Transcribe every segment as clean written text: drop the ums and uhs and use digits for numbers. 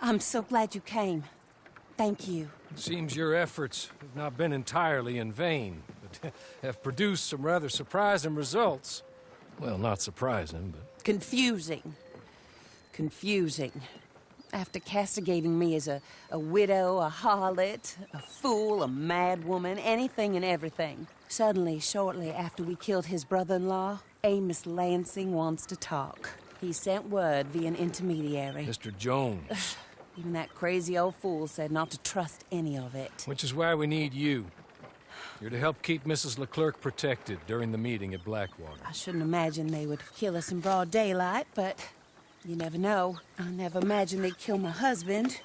I'm so glad you came. Thank you. It seems your efforts have not been entirely in vain, but have produced some rather surprising results. Well, not surprising, but... Confusing. After castigating me as a widow, a harlot, a fool, a mad woman, anything and everything. Suddenly, shortly after we killed his brother-in-law, Amos Lansing wants to talk. He sent word via an intermediary. Mr. Jones. Even that crazy old fool said not to trust any of it. Which is why we need you. You're to help keep Mrs. Leclerc protected during the meeting at Blackwater. I shouldn't imagine they would kill us in broad daylight, but you never know. I never imagined they'd kill my husband,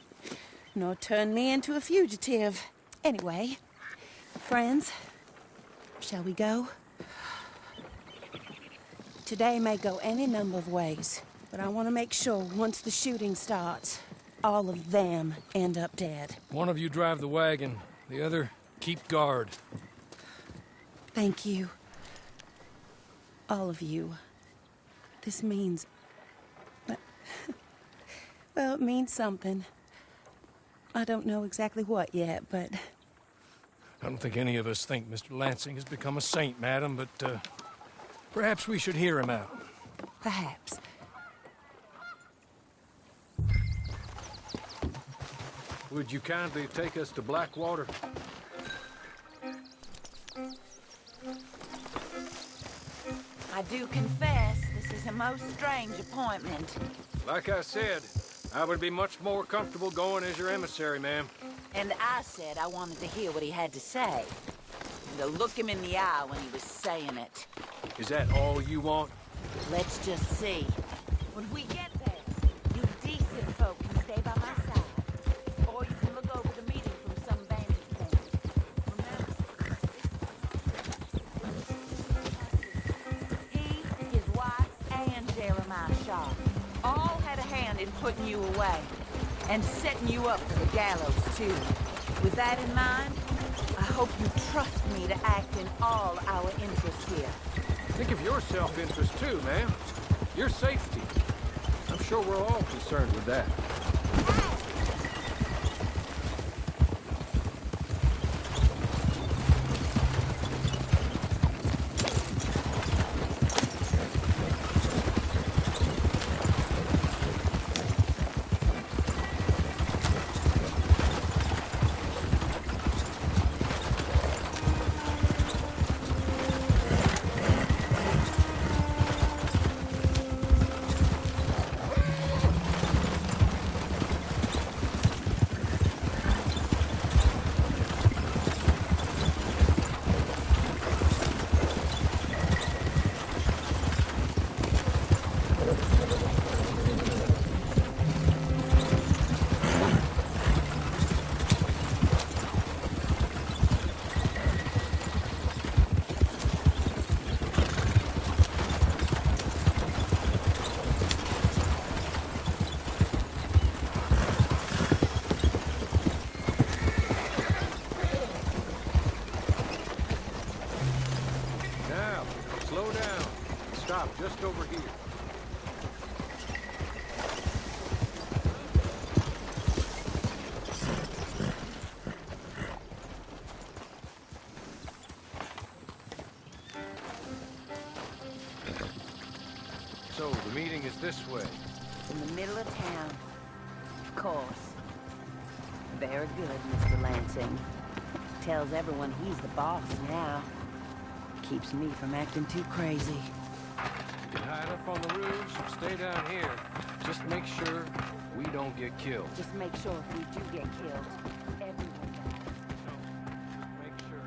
nor turn me into a fugitive. Anyway, friends, shall we go? Today may go any number of ways, but I want to make sure once the shooting starts, all of them end up dead. One of you drive the wagon, the other keep guard. Thank you. All of you. This means... well, it means something. I don't know exactly what yet, but... I don't think any of us think Mr. Lansing has become a saint, madam, but perhaps we should hear him out. Perhaps. Would you kindly take us to Blackwater? I do confess, this is a most strange appointment. Like I said, I would be much more comfortable going as your emissary, ma'am. And I said I wanted to hear what he had to say. And to look him in the eye when he was saying it. Is that all you want? Let's just see. When we get there, you decent folk can stay by my side. Or you can look over the meeting from some vantage point. Remember? He, his wife, and Jeremiah Shaw all had a hand in putting you away. And setting you up for the gallows, too. With that in mind, I hope you trust me to act in all our interests here. Think of your self-interest, too, ma'am. Your safety. I'm sure we're all concerned with that. Just over here. So, the meeting is this way. In the middle of town. Of course. Very good, Mr. Lansing. Tells everyone he's the boss now. Keeps me from acting too crazy. You can hide up on the roofs and stay down here. Just make sure we don't get killed. Just make sure if we do get killed, everyone dies. Just make sure.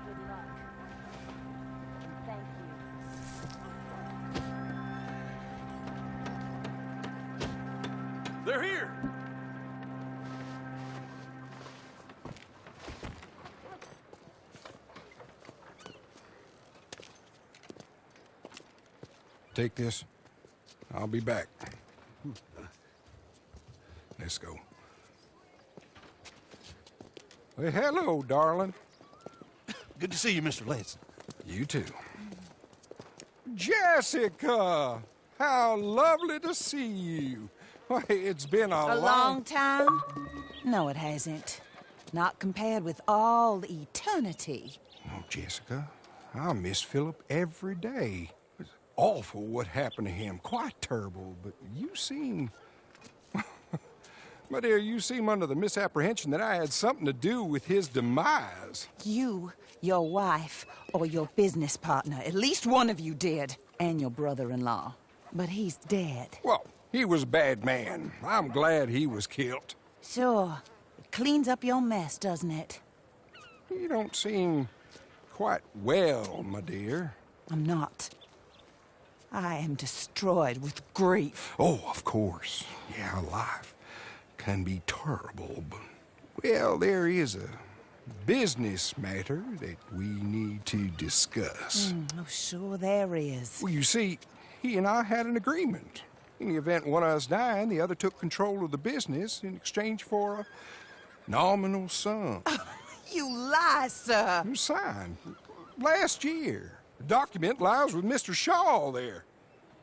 Good luck. And thank you. They're here! Take this. I'll be back. Let's go. Well, hello, darling. Good to see you, Mr. Lansing. You too. Jessica! How lovely to see you. Why, it's been A long time? No, it hasn't. Not compared with all eternity. Oh, Jessica, I miss Philip every day. It's awful what happened to him. Quite terrible, but you seem... My dear, you seem under the misapprehension that I had something to do with his demise. You, your wife, or your business partner, at least one of you did, and your brother-in-law. But he's dead. Well, he was a bad man. I'm glad he was killed. Sure. It cleans up your mess, doesn't it? You don't seem quite well, my dear. I'm not. I am destroyed with grief. Oh, of course. Yeah, life can be terrible, but... Well, there is a business matter that we need to discuss. Oh, sure there is. Well, you see, he and I had an agreement. In the event one of us died, the other took control of the business in exchange for a nominal sum. You lie, sir. It was signed last year. The document lies with Mr. Shaw there.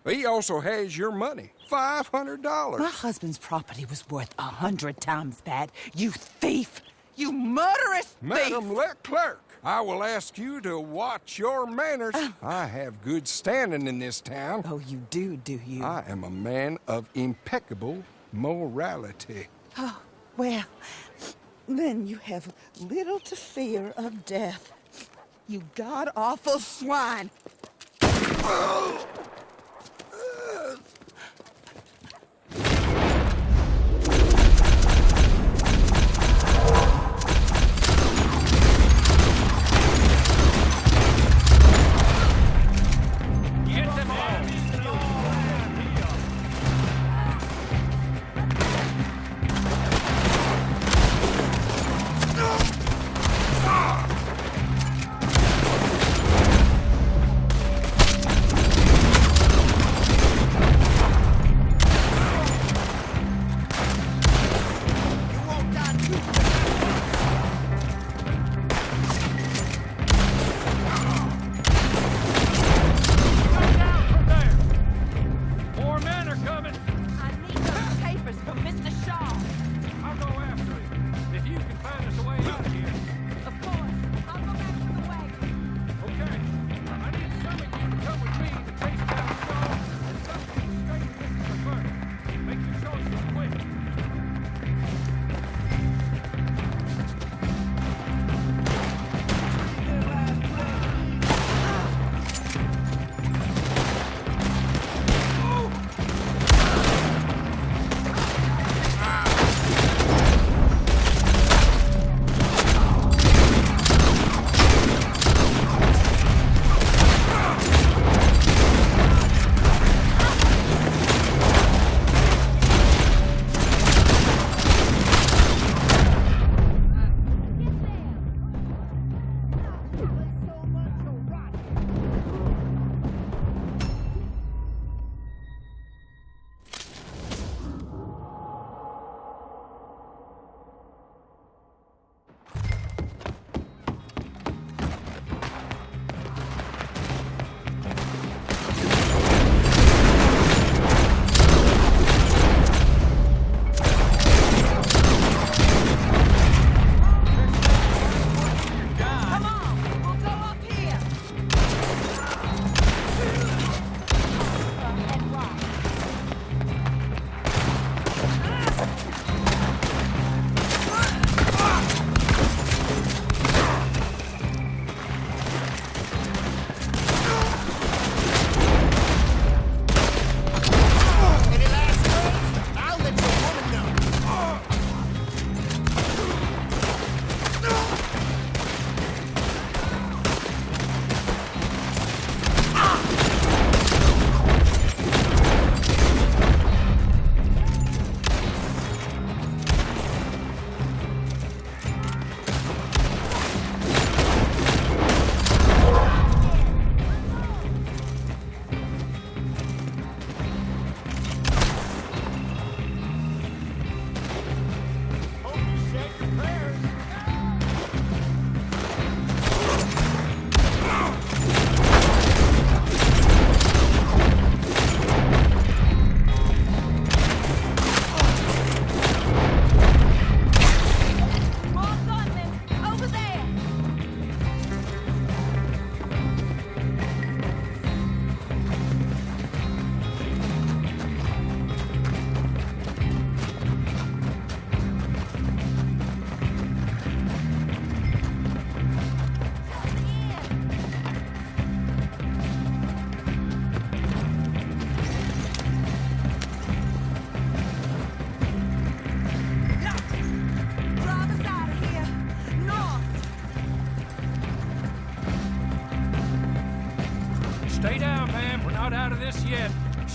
He also has your money, $500. My husband's property was worth 100 times that. You thief! You murderous thief! Madam Leclerc, I will ask you to watch your manners. I have good standing in this town. Oh, you do you? I am a man of impeccable morality. Oh, well, then you have little to fear of death. You god-awful swine!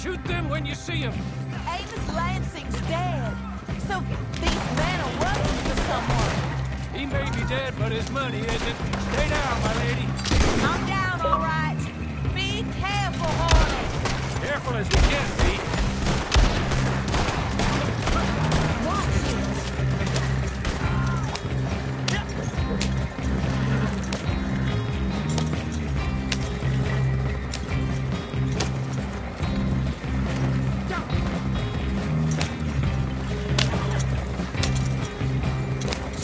Shoot them when you see them. Amos Lansing's dead. So these men are working for someone. He may be dead, but his money isn't. Stay down, my lady. I'm down, all right. Be careful, Hornet. Careful as we can be. Watch it.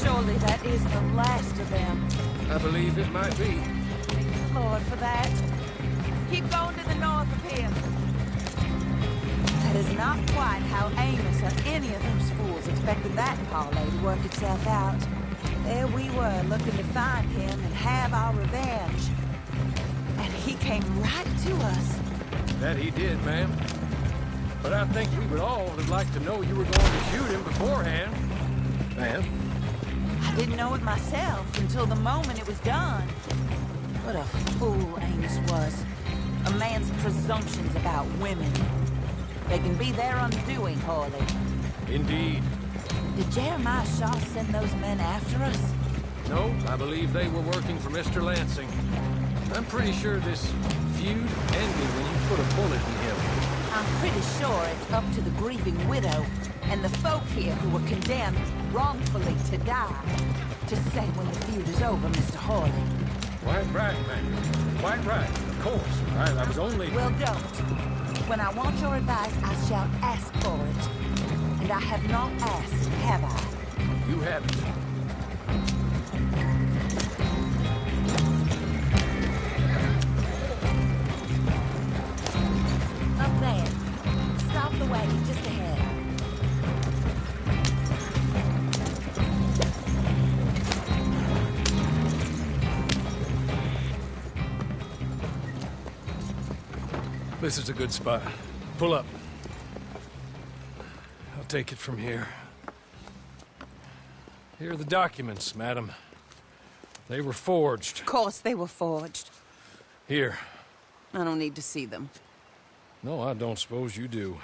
Surely that is the last of them. I believe it might be. Lord for that. Keep going to the north of here. That is not quite how Amos or any of those fools expected that parlay to work itself out. There we were, looking to find him and have our revenge. And he came right to us. That he did, ma'am. But I think we would all have liked to know you were going to shoot him beforehand. Ma'am? I didn't know it myself until the moment it was done. What a fool Amos was. A man's presumptions about women. They can be their undoing, Hawley. Indeed. Did Jeremiah Shaw send those men after us? No, I believe they were working for Mr. Lansing. I'm pretty sure this feud ended when you put a bullet in him. I'm pretty sure it's up to the grieving widow and the folk here who were condemned wrongfully to die to say when the feud is over, Mr. Hawley. Quite right, ma'am. Quite right. Of course. I was only... Well, don't. When I want your advice, I shall ask for it. And I have not asked, have I? You haven't. Up there. Stop the wagon just ahead. This is a good spot. Pull up. I'll take it from here. Here are the documents, madam. They were forged. Of course they were forged. Here. I don't need to see them. No, I don't suppose you do.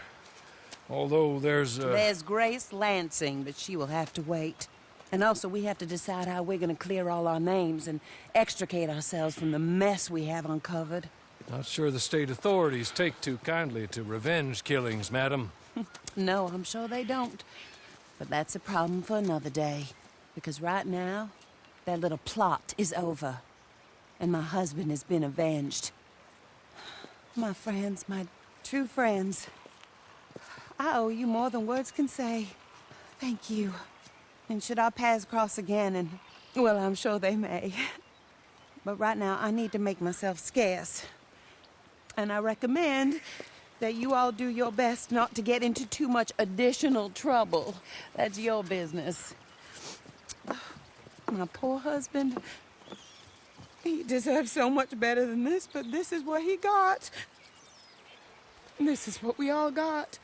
Although there's There's Grace Lansing, but she will have to wait. And also, we have to decide how we're gonna clear all our names and extricate ourselves from the mess we have uncovered. Not sure the state authorities take too kindly to revenge killings, madam. No, I'm sure they don't. But that's a problem for another day. Because right now, that little plot is over. And my husband has been avenged. My friends, my true friends. I owe you more than words can say. Thank you. And should our paths cross again, and, well, I'm sure they may. But right now, I need to make myself scarce. And I recommend that you all do your best not to get into too much additional trouble. That's your business. My poor husband, he deserves so much better than this, but this is what he got. This is what we all got.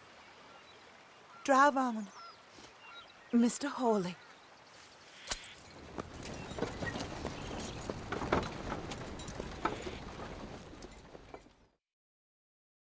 Drive on, Mr. Hawley.